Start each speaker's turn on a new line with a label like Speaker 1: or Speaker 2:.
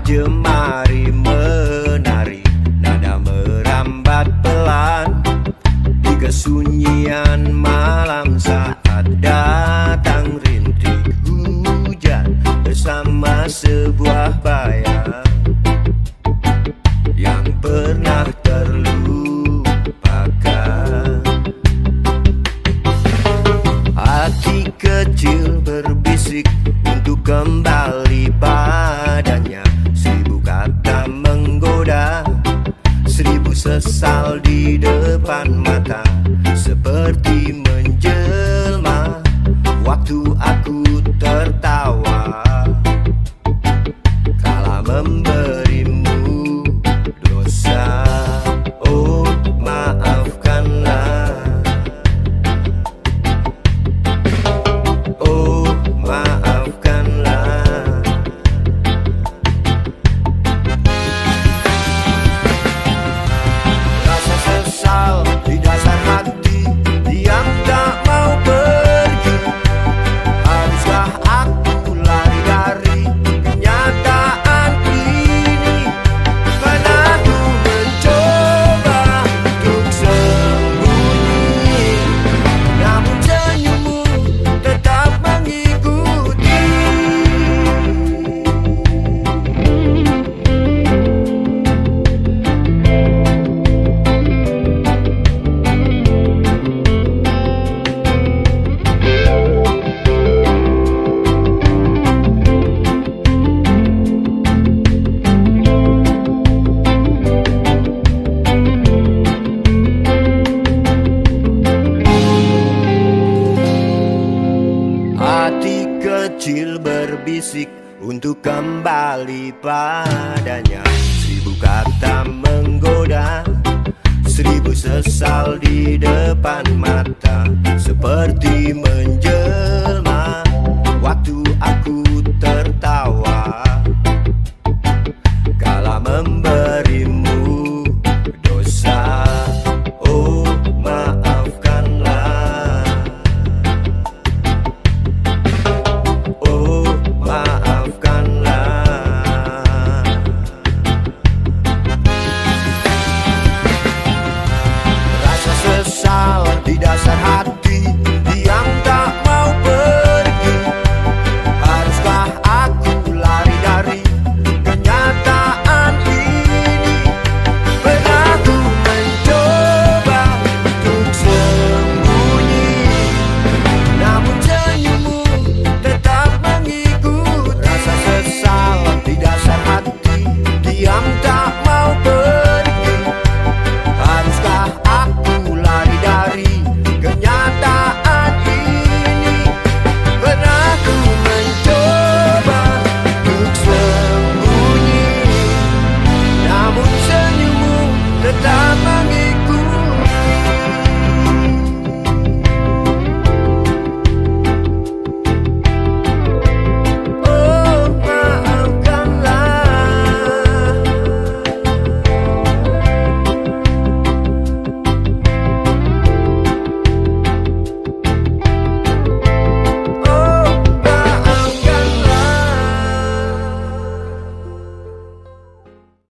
Speaker 1: jemari menari, nada merambat pelan di kesunyian malam saat datang rintik hujan bersama sebuah bayang yang pernah terlupakan. Hati kecil berbisik untuk kembali padanya. Seribu kata menggoda, seribu sesal di depan mata. Seperti menjelma waktu aku tertawa kala memberimu dosa. Oh, maafkanlah. Oh, maafkanlah. Rasa sesal di dasar hati yang tak mau pergi. Haruskah aku lari dari kenyataan ini? Karena aku mencoba untuk sembunyi, namun senyummu tetap mengikuti. Hati kecil berbisik untuk kembali padanya. Seribu kata menggoda, seribu sesal di depan mata. Seperti menjelma waktu aku tertawa kala memberimu dosa. Oh, maafkanlah. Oh, maafkanlah. Rasa sesal di dasar hati